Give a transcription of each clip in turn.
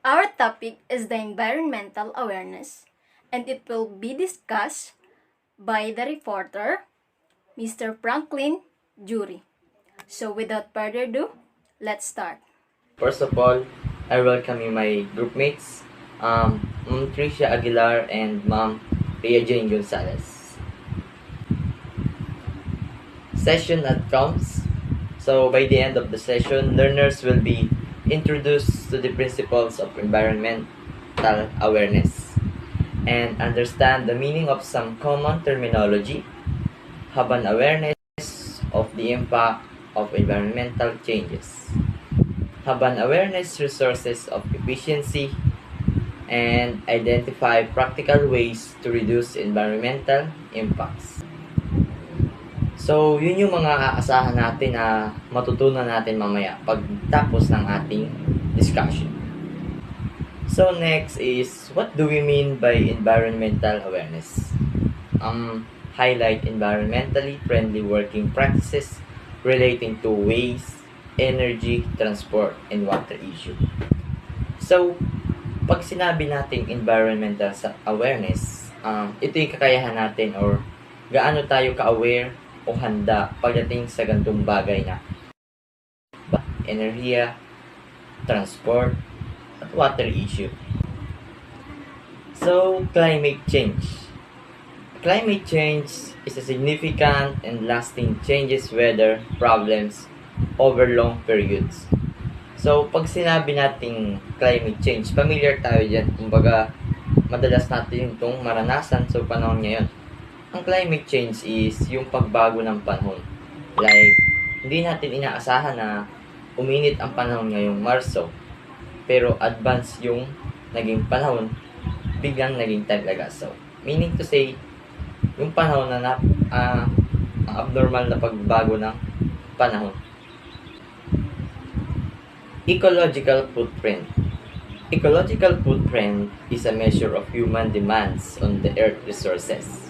Our topic is the environmental awareness, and it will be discussed by the reporter, Mr. Franklin Jury. So without further ado, let's start. First of all, I welcome you, my group mates, Ma'am Tricia Aguilar and Ma'am Rhea Jane Gonzalez. Session outcomes. So by the end of the session, learners will be introduced to the principles of environmental awareness and understand the meaning of some common terminology, have an awareness of the impact of environmental changes, have an awareness resources of efficiency, and identify practical ways to reduce environmental impacts. So, yun yung mga aasahan natin na matutunan natin mamaya pagtapos ng ating discussion. So, next is, what do we mean by environmental awareness? Highlight environmentally friendly working practices relating to waste, energy, transport, and water issue. So, pag sinabi nating environmental awareness, ito yung kakayahan natin or gaano tayo ka-aware o handa pagdating sa gantong bagay na enerhiya, transport, at water issue. So, climate change. Climate change is a significant and lasting changes weather problems over long periods. So, pag sinabi nating climate change, familiar tayo dyan. Kumbaga, madalas natin itong maranasan sa panahon ngayon. Ang climate change is yung pagbago ng panahon. Like, hindi natin inaasahan na uminit ang panahon ngayong Marso. Pero advance yung naging panahon, biglang naging taglagas. So, meaning to say, yung panahon na ang abnormal na pagbago ng panahon. Ecological footprint. Ecological footprint is a measure of human demands on the earth resources.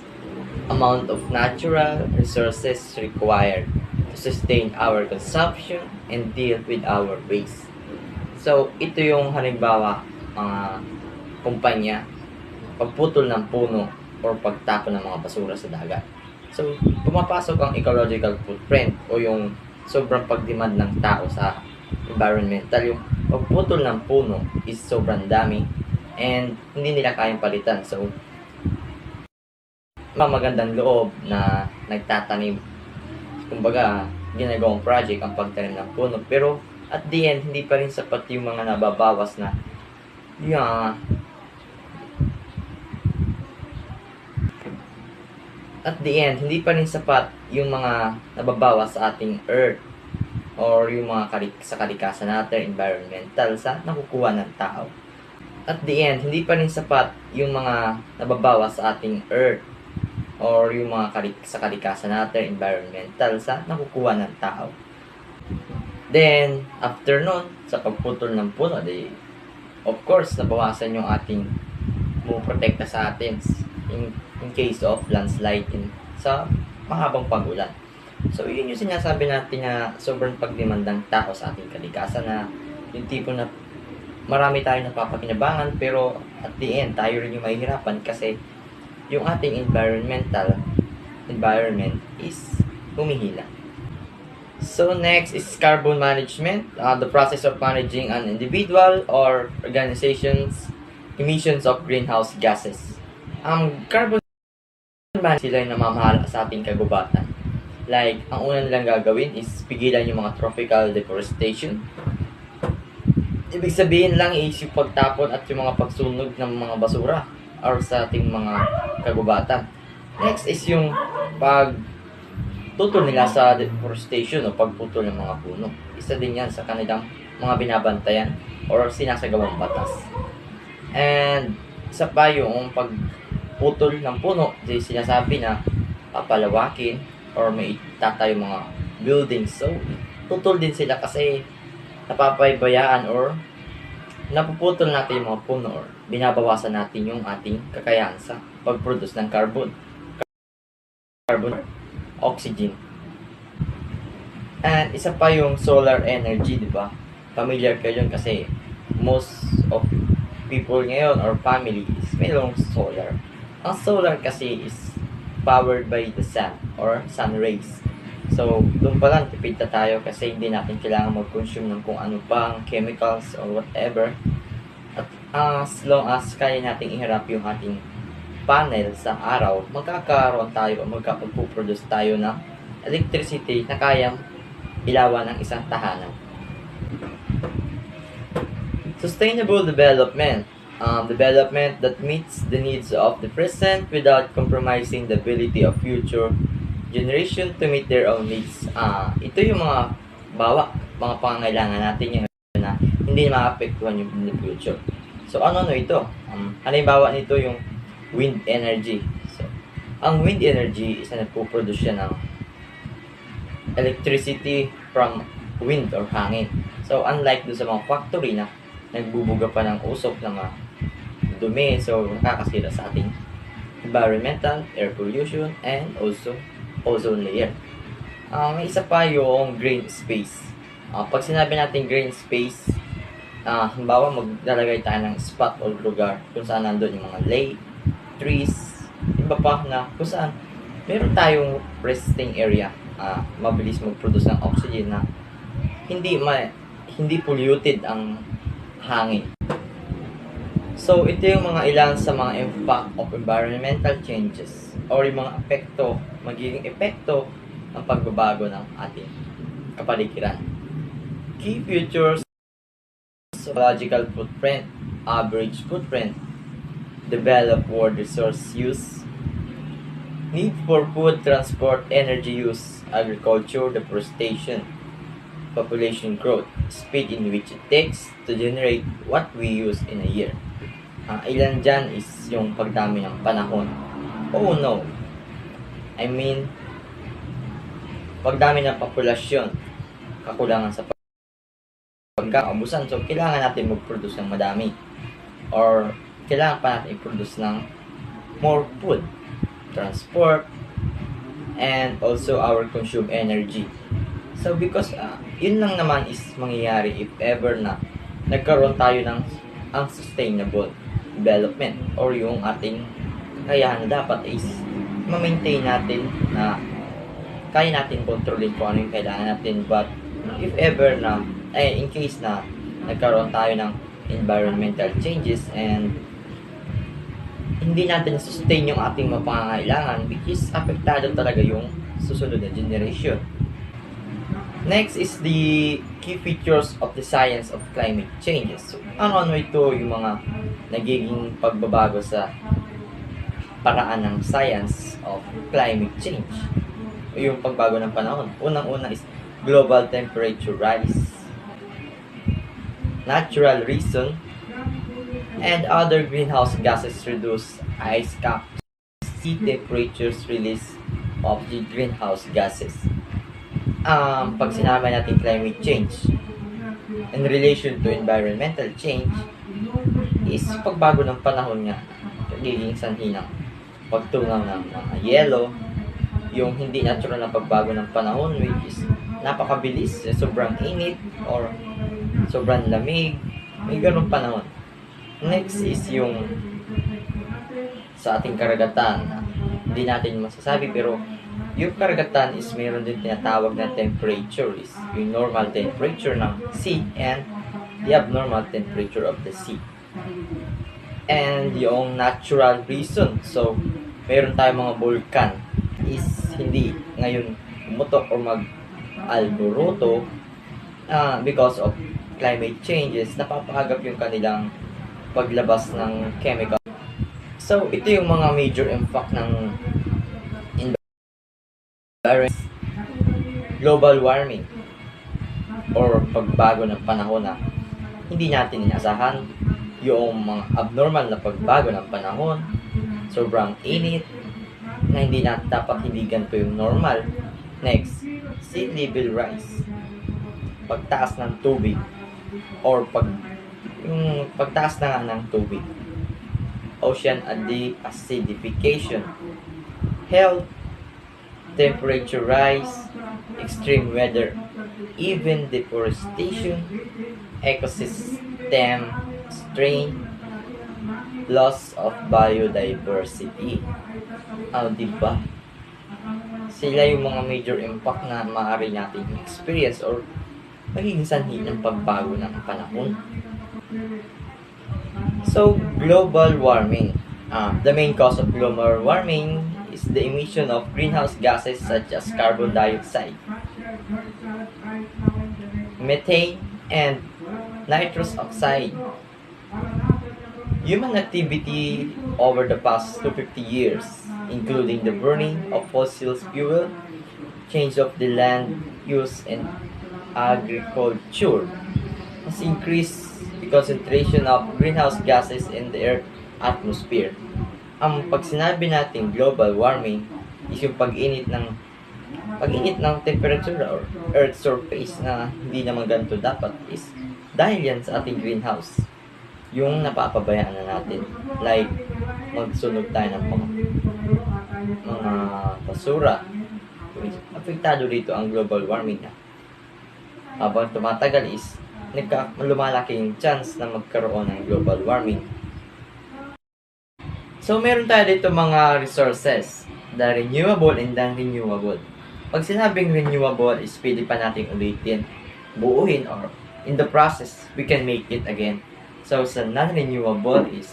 Amount of natural resources required to sustain our consumption and deal with our waste. So, ito yung halimbawa mga kumpanya, pagputol ng puno or pagtapon ng mga basura sa dagat. So, pumapasok ang ecological footprint o yung sobrang pagdemand ng tao sa environmental. Yung pagputol ng puno is sobrang dami and hindi nila kayang palitan. So, magandang loob na nagtatanim. Kumbaga, ginagawang project ang pagtanim ng puno. Pero, at the end, hindi pa rin sapat yung mga nababawas na at the end, hindi pa rin sapat yung mga nababawas sa ating earth or yung mga sa kalikasan natin, environmental, sa nakukuha ng tao. At the end, hindi pa rin sapat yung mga nababawas sa ating earth or yung mga sa kalikasan natin, environmental, sa nakukuha ng tao. Then, after nun, sa pagputol ng puno, of course, nabawasan yung ating protekta sa atin in case of landslide sa mahabang pag-ulan. So, yun yung sinasabi natin na sobrang pagdemandang tao sa ating kalikasan na yung tipo na marami tayong napapakinabangan pero at the end, tayo rin yung mahihirapan kasi yung ating environment is humihila. So, next is carbon management, the process of managing an individual or organization's emissions of greenhouse gases. Carbon management sila yung namamahala sa ating kagubatan. Like, ang una nilang gagawin is pigilan yung mga tropical deforestation. Ibig sabihin lang is yung pagtapon at yung mga pagsunog ng mga basura or sa ating mga kagubatan. Next is yung pagtutol nila sa deforestation o pagputol ng mga puno. Isa din yan sa kanilang mga binabantayan or sinasagawang batas. And isa pa yung pagputol ng puno, sinasabi na papalawakin or may itatayo mga buildings. So, tutol din sila kasi napapaybayaan or napuputol natin yung mga puno or binabawasan natin yung ating kakayahan sa pag-produce ng carbon, oxygen. And isa pa yung solar energy, di ba? Familiar kayo yun kasi most of people ngayon or family is mayroong solar. Ang solar kasi is powered by the sun or sun rays. So, doon pa lang tipid na tayo kasi hindi natin kailangan mag-consume ng kung ano pang chemicals or whatever. At as long as kaya nating iharap yung ating panel sa araw, magkakaroon tayo o magkapag-produce tayo ng electricity na kayang ilawan ng isang tahanan. Sustainable development. Development that meets the needs of the present without compromising the ability of future generation to meet their own needs. Ito yung mga mga pangangailangan natin ngayon na hindi maapektuhan yung in the future. So, ano ito? Halimbawa nito yung wind energy. So, ang wind energy is na nagpo-produce siya ng electricity from wind or hangin. So, unlike dun sa mga factory na nagbubuga pa ng usok na mga dumi, so nakakasira sa ating environmental, air pollution, and also ozone layer. May isa pa yung green space. Pag sinabi natin green space, halimbawa maglalagay tayo ng spot o lugar kung saan nandun yung mga lake, trees, iba pa na kung saan meron tayong resting area, mabilis mag-produce ng oxygen na hindi polluted ang hangin. So, ito yung mga ilan sa mga impact of environmental changes or yung mga magiging epekto ng pagbabago ng ating kapaligiran. Key features: ecological footprint, average footprint, develop world resource use, need for food, transport, energy use, agriculture, deforestation, population growth, speed in which it takes to generate what we use in a year. Ilan dyan is yung pagdami ng panahon. Oh no! I mean, pagdami ng populasyon, kakulangan sa pagkakaubusan. So, kailangan natin mag-produce ng madami. Or, kailangan pa natin i-produce ng more food, transport, and also our consume energy. So, because yun lang naman is mangyayari if ever na nagkaroon tayo ng unsustainable development or yung ating kakayahan na dapat is ma-maintain natin na kaya natin kontrolin kung ano yung kailangan natin. But if ever na, in case na nagkaroon tayo ng environmental changes and hindi natin sustain yung ating mga pangangailangan, which is apektado talaga yung susunod na generation. Next is the key features of the science of climate changes. So, ano ito yung mga nagiging pagbabago sa paraan ng science of climate change. Yung pagbago ng panahon. Unang-una is global temperature rise, natural reason, and other greenhouse gases reduce ice caps, sea temperatures release of the greenhouse gases. Pag sinabi natin climate change in relation to environmental change is pagbago ng panahon nga, nagiging sanhi ng pagtunaw ng mga yelo, yung hindi natural na pagbago ng panahon which is napakabilis, sobrang init or sobrang lamig, may ganong panahon. Next is yung sa ating karagatan, hindi natin masasabi pero yung karagatan is mayroon din tinatawag na temperature is yung normal temperature ng sea and the abnormal temperature of the sea. And yung natural reason, so mayroon tayong mga vulkan is hindi ngayon umutok or mag-alboroto because of climate changes, napapagap yung kanilang paglabas ng chemical. So ito yung mga major impact ng global warming or pagbago ng panahon na hindi natin inasahan, yung mga abnormal na pagbago ng panahon, sobrang init na hindi natin dapat hindi ganito yung normal. Next, sea level rise, pagtaas ng tubig or yung pagtaas na nga ng tubig, ocean acidification, health, temperature rise, extreme weather, even deforestation, ecosystem strain, loss of biodiversity. Diba? Sila yung mga major impact na maaari natin experience or magiging sanhi ng pagbago ng panahon. So, global warming. The main cause of global warming is the emission of greenhouse gases such as carbon dioxide, methane, and nitrous oxide. Human activity over the past 250 years, including the burning of fossil fuel, change of the land use and agriculture, has increased the concentration of greenhouse gases in the Earth atmosphere. Pag sinabi natin global warming is yung pag-init ng temperature or Earth surface na hindi naman ganito dapat is dahil yan sa ating greenhouse. Yung napapabayaan na natin. Like, magsunog tayo ng mga basura. Apektado dito ang global warming na. Habang tumatagal is lumalaki yung chance na magkaroon ng global warming. So, meron tayo dito mga resources. The renewable and non-renewable. Pag sinabing renewable is pwede pa natin ulitin, buuhin, or in the process, we can make it again. So, sa non-renewable is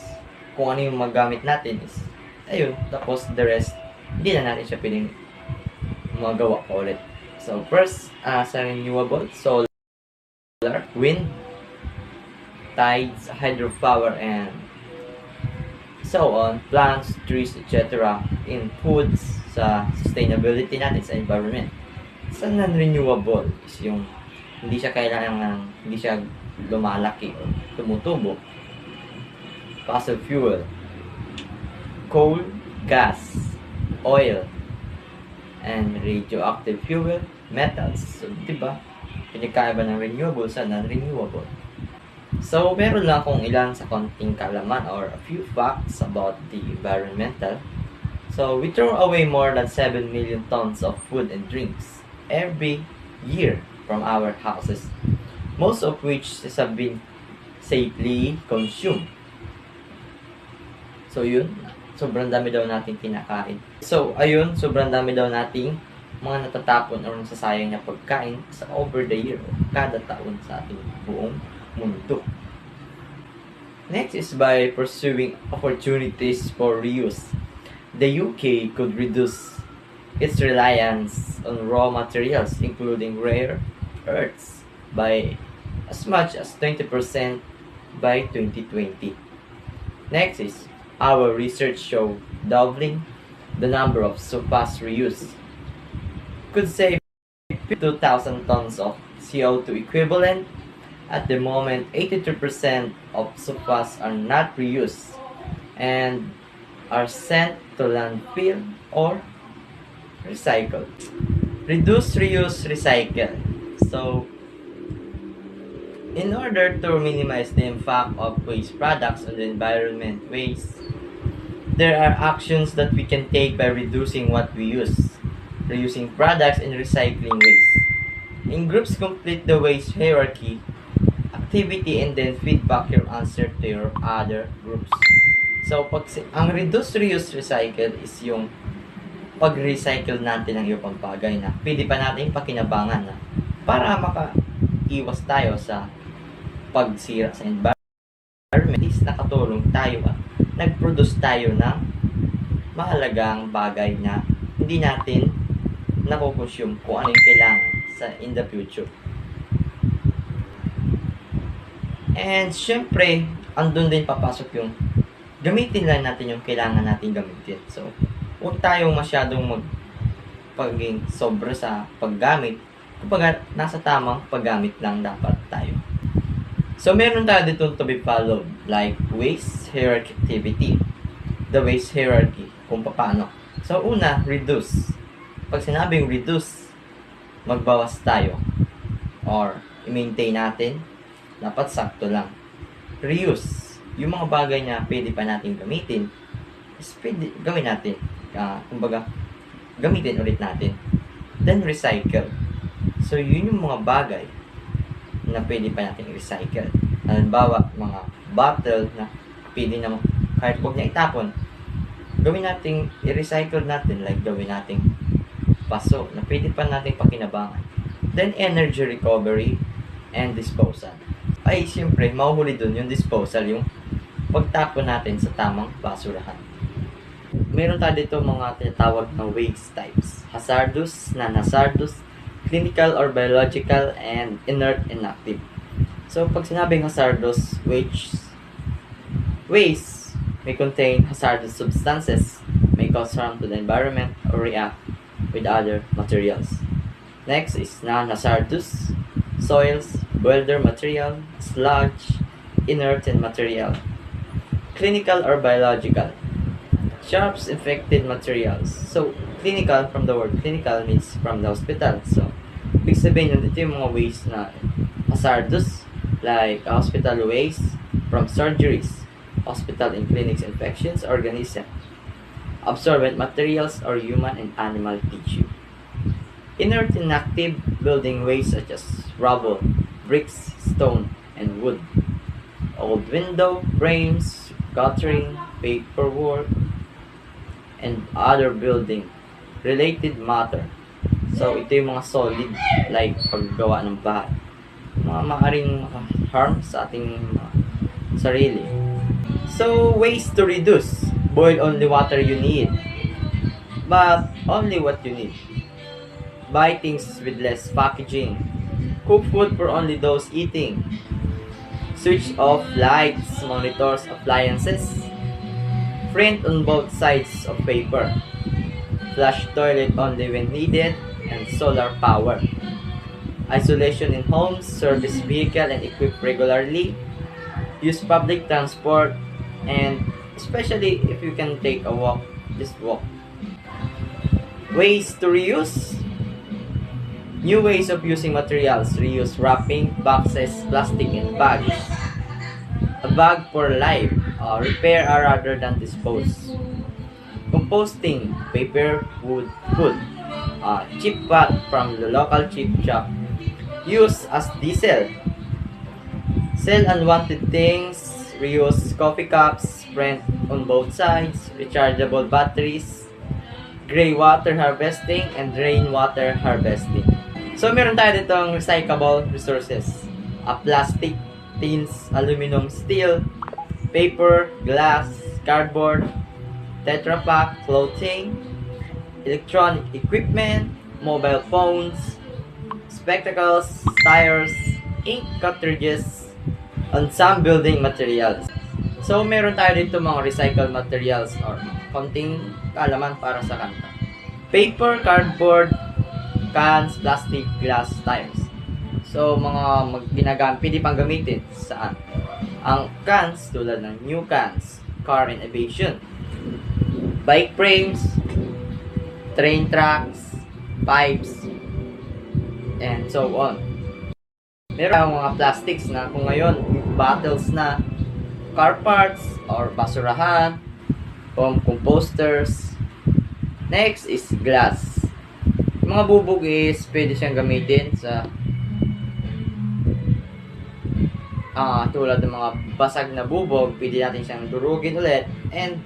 kung ano yung magamit natin is ayun, tapos the rest, hindi na natin siya pwedeng magawa pa ulit. So, first, sa renewable, solar, wind, tides, hydropower, and so on, plants, trees, etc. in foods, sa sustainability natin sa environment. Sa non-renewable is yung hindi siya lumalaki o tumutubo. Fossil fuel, coal, gas, oil, and radioactive fuel, metals. So, diba? Pinagkaiba ng renewable sa non-renewable. So, meron lang akong ilan sa konting kalaman or a few facts about the environmental. So, we throw away more than 7 million tons of food and drinks every year from our houses, most of which have been safely consumed. So, yun. Sobrang dami daw nating kinakain. So, ayun. Sobrang dami daw nating mga natatapon o nasasayang na pagkain sa over the year o kada taon sa ating buong mundo. Next is by pursuing opportunities for reuse. The UK could reduce its reliance on raw materials, including rare earths, by as much as 20% by 2020. Next is our research show doubling the number of surplus reuse could save 2,000 tons of CO2 equivalent. At the moment, 83% of surplus are not reused and are sent to landfill or recycled. Reduce, reuse, recycle. So, in order to minimize the impact of waste products on the environment waste, there are actions that we can take by reducing what we use, reusing products, and recycling waste. In groups, complete the waste hierarchy activity and then feedback your answer to your other groups. So, ang reduce, reuse, recycle is yung pag-recycle natin ng iyong bagay na pwede pa natin pakinabangan na para maka-iwas tayo sa pagsira sa environment is nakatulong tayo at nag-produce tayo ng mahalagang bagay na hindi natin nakukonsume kung ano yung kailangan in the future. And syempre, andun din papasok yung gamitin lang natin yung kailangan natin gamitin. So, huwag tayong masyadong paging sobra sa paggamit. Kapag nasa tamang paggamit lang dapat tayo. So, meron tayo dito to be followed, like waste hierarchy activity. The waste hierarchy, kung paano. So, una, reduce. Pag sinabing reduce, magbawas tayo. Or, i-maintain natin. Dapat sakto lang. Reuse. Yung mga bagay na pwede pa natin gamitin, is pwede gawin natin. Kumbaga, gamitin ulit natin. Then, recycle. So, yun yung mga bagay na pwede pa natin i-recycle. Halimbawa, mga bottle na pwede na kahit huwag niya itapon, gawin natin, i-recycle natin, like gawin natin paso na pwede pa natin pakinabangan. Then, energy recovery and disposal. Ay, siyempre, mahuhuli dun yung disposal, yung pagtapon natin sa tamang basurahan. Meron tayo dito mga tinatawag na waste types. Hazardous, non-hazardous, clinical or biological, and inert, inactive. So, pag sinabing hazardous waste may contain hazardous substances, may cause harm to the environment, or react with other materials. Next is non-hazardous, soils, welder material, sludge, inert material. Clinical or biological, sharps infected materials. So, clinical, from the word clinical, means from the hospital. So, ibig sabihin yun, ito yung mga waste na hazardous, like hospital waste from surgeries, hospital and clinics infections, organism, absorbent materials, or human and animal tissue. Inert inactive building waste such as rubble, bricks, stone, and wood. Old window, frames, guttering, paperwork, and other building related matter. So, ito yung mga solid, like paggawa ng bahay. Mga maaring harm sa ating sarili. So, ways to reduce. Boil only water you need, but only what you need. Buy things with less packaging. Cook food for only those eating. Switch off lights, monitors, appliances. Print on both sides of paper. Flush toilet only when needed, and solar power. Isolation in homes, service vehicle and equip regularly. Use public transport, and especially if you can take a walk, just walk. Ways to reuse. New ways of using materials. Reuse wrapping, boxes, plastic, and bags. A bag for life. Repair rather than dispose. Composting, paper, wood, food. Cheap pot from the local cheap shop. Use as diesel. Sell unwanted things. Reuse coffee cups, print on both sides, rechargeable batteries, gray water harvesting, and rainwater harvesting. So, meron tayo ditong recyclable resources. Plastic, tins, aluminum, steel, paper, glass, cardboard, Tetra Pak, clothing, electronic equipment, mobile phones, spectacles, tires, ink cartridges, and some building materials. So, meron tayo dito mga recycled materials or konting kaalaman para sa kanta. Paper, cardboard, cans, plastic, glass, tires. So, mga pwede pang gamitin saan? Ang cans, tulad ng new cans, car and aviation, bike frames, train tracks, pipes, and so on. Meron mga plastics na kung ngayon, bottles na, car parts, or basurahan, composters. Next is glass. Yung mga bubog is pwede siyang gamitin sa tulad ng mga basag na bubog, pwede natin siyang durugin ulit, and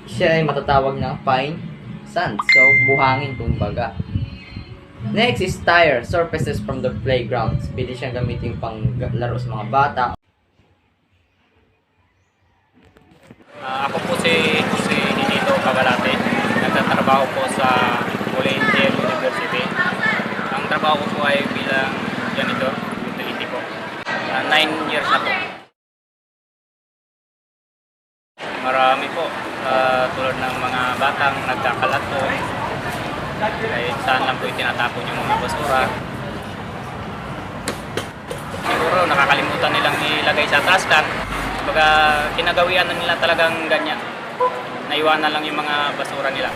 siya ay matatawag na fine sand. So, buhangin kumbaga. Next is tire, surfaces from the playgrounds. Pwede siyang gamitin pang laro sa mga bata. Ako po si Nito Cabalate. Nagtatrabaho po sa Collegiate University. Ang trabaho ko po ay bilang janitor, utility po. 9 years na po. Marami po. Tulad ng mga batang nagkakalat po. Kahit saan lang po itinatapon yung mga basura. Siguro nakakalimutan nilang ilagay sa trash can. Baga kinagawian na nila talagang ganyan. Naiwanan lang yung mga basura nila.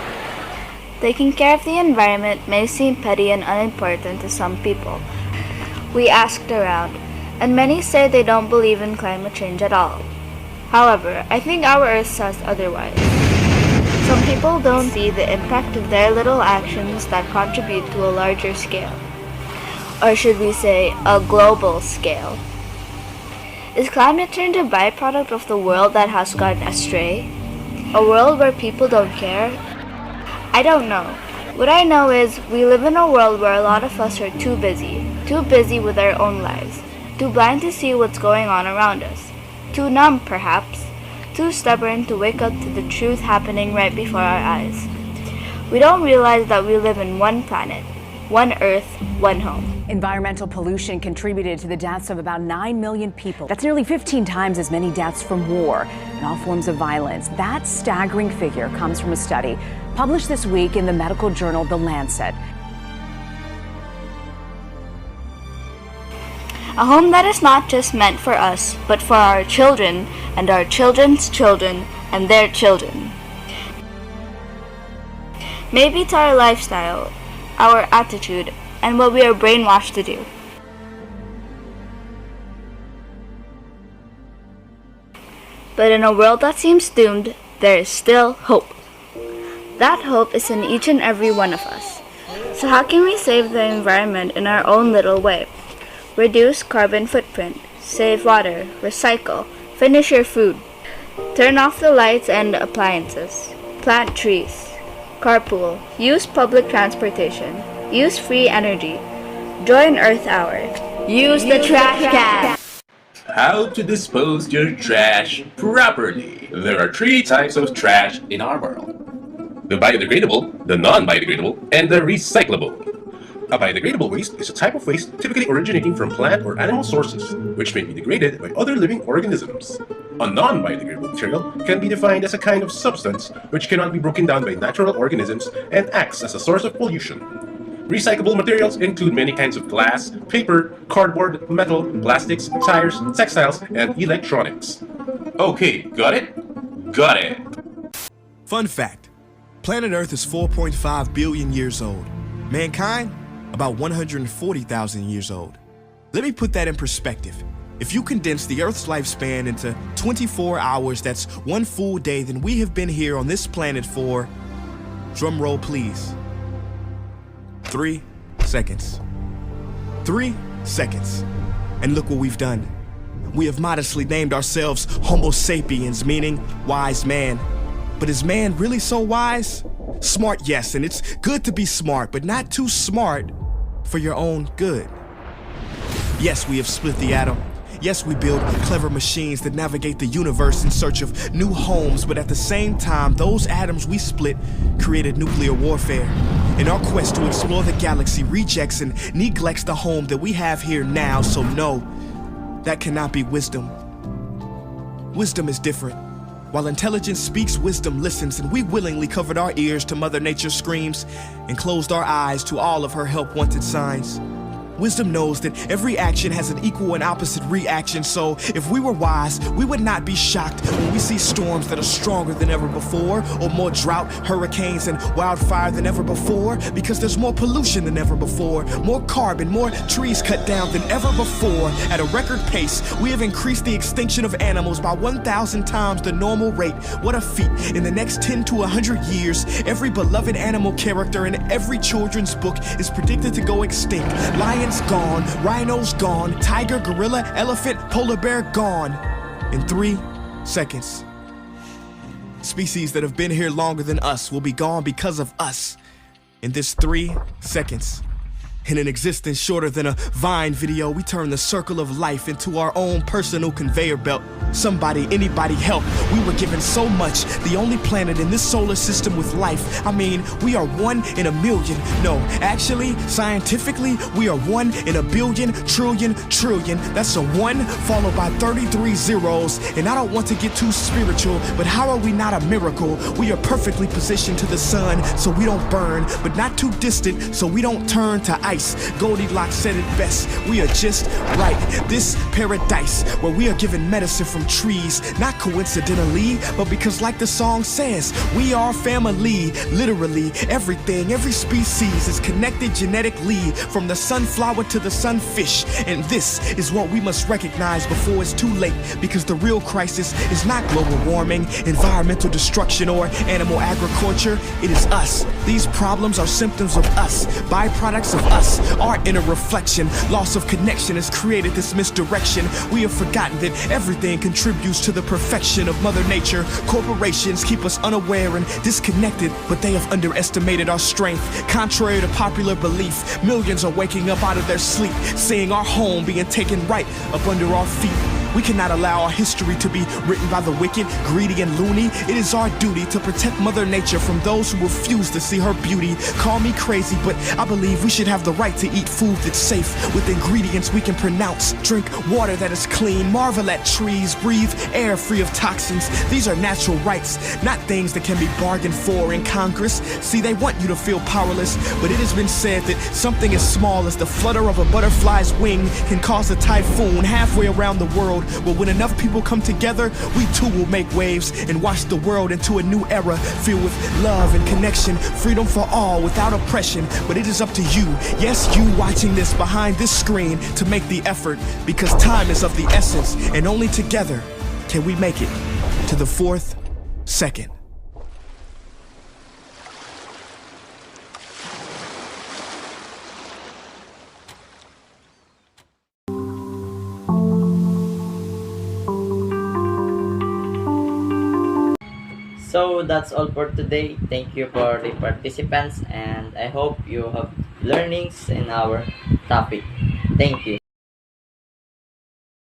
Taking care of the environment may seem petty and unimportant to some people. We asked around, and many say they don't believe in climate change at all. However, I think our Earth says otherwise. Some people don't see the impact of their little actions that contribute to a larger scale. Or should we say, a global scale. Is climate change a byproduct of the world that has gone astray? A world where people don't care? I don't know. What I know is we live in a world where a lot of us are too busy with our own lives, too blind to see what's going on around us, too numb perhaps, too stubborn to wake up to the truth happening right before our eyes. We don't realize that we live in one planet, one Earth, one home. Environmental pollution contributed to the deaths of about 9 million people. That's nearly 15 times as many deaths from war and all forms of violence. That staggering figure comes from a study published this week in the medical journal The Lancet. A home that is not just meant for us, but for our children and our children's children and their children. Maybe it's our lifestyle, our attitude, and what we are brainwashed to do. But in a world that seems doomed, there is still hope. That hope is in each and every one of us. So how can we save the environment in our own little way? Reduce carbon footprint, save water, recycle, finish your food, turn off the lights and appliances, plant trees, carpool, use public transportation, use free energy, join Earth Hour, use the trash can. How to dispose your trash properly. There are 3 types of trash in our world: the biodegradable, the non-biodegradable, and the recyclable. A biodegradable waste is a type of waste typically originating from plant or animal sources, which may be degraded by other living organisms. A non-biodegradable material can be defined as a kind of substance which cannot be broken down by natural organisms and acts as a source of pollution. Recyclable materials include many kinds of glass, paper, cardboard, metal, plastics, tires, textiles, and electronics. Okay, got it? Got it! Fun fact: planet Earth is 4.5 billion years old. Mankind, about 140,000 years old. Let me put that in perspective. If you condense the Earth's lifespan into 24 hours, that's 1 full day, then we have been here on this planet for, drum roll please, 3 seconds. 3 seconds. And look what we've done. We have modestly named ourselves Homo sapiens, meaning wise man. But is man really so wise? Smart, yes, and it's good to be smart, but not too smart for your own good. Yes, we have split the atom. Yes, we build clever machines that navigate the universe in search of new homes, but at the same time, those atoms we split created nuclear warfare. In our quest to explore the galaxy, rejects and neglects the home that we have here now, so no, that cannot be wisdom. Wisdom is different. While intelligence speaks, wisdom listens, and we willingly covered our ears to Mother Nature's screams and closed our eyes to all of her help-wanted signs. Wisdom knows that every action has an equal and opposite reaction, so if we were wise, we would not be shocked when we see storms that are stronger than ever before, or more drought, hurricanes, and wildfire than ever before, because there's more pollution than ever before, more carbon, more trees cut down than ever before. At a record pace, we have increased the extinction of animals by 1,000 times the normal rate. What a feat. In the next 10 to 100 years, every beloved animal character in every children's book is predicted to go extinct. Lions gone, rhinos gone, tiger, gorilla, elephant, polar bear gone. In 3 seconds. Species that have been here longer than us will be gone because of us. In this 3 seconds. In an existence shorter than a Vine video, we turn the circle of life into our own personal conveyor belt. Somebody, anybody help. We were given so much, the only planet in this solar system with life. I mean, we are 1 in a million. No, actually, scientifically, we are 1 in a billion, trillion. That's a 1 followed by 33 zeros. And I don't want to get too spiritual, but how are we not a miracle? We are perfectly positioned to the sun so we don't burn, but not too distant so we don't turn to ice. Goldilocks said it best, we are just right. This paradise where we are given medicine from trees, not coincidentally, but because like the song says, we are family. Literally, everything, every species is connected genetically, from the sunflower to the sunfish. And this is what we must recognize before it's too late, because the real crisis is not global warming, environmental destruction, or animal agriculture. It is us. These problems are symptoms of us, byproducts of us. us, our inner reflection. Loss of connection has created this misdirection. We have forgotten that everything contributes to the perfection of Mother Nature. Corporations keep us unaware and disconnected, but they have underestimated our strength. Contrary to popular belief, millions are waking up out of their sleep, seeing our home being taken right up under our feet. We cannot allow our history to be written by the wicked, greedy, and loony. It is our duty to protect Mother Nature from those who refuse to see her beauty. Call me crazy, but I believe we should have the right to eat food that's safe, with ingredients we can pronounce, drink water that is clean, marvel at trees, breathe air free of toxins. These are natural rights, not things that can be bargained for in Congress. See, they want you to feel powerless, but it has been said that something as small as the flutter of a butterfly's wing can cause a typhoon halfway around the world. Well, when enough people come together, we too will make waves and wash the world into a new era filled with love and connection, freedom for all without oppression. But it is up to you, yes, you watching this behind this screen, to make the effort, because time is of the essence, and only together can we make it to the 4th second. So that's all for today. Thank you for the participants, and I hope you have learnings in our topic. Thank you.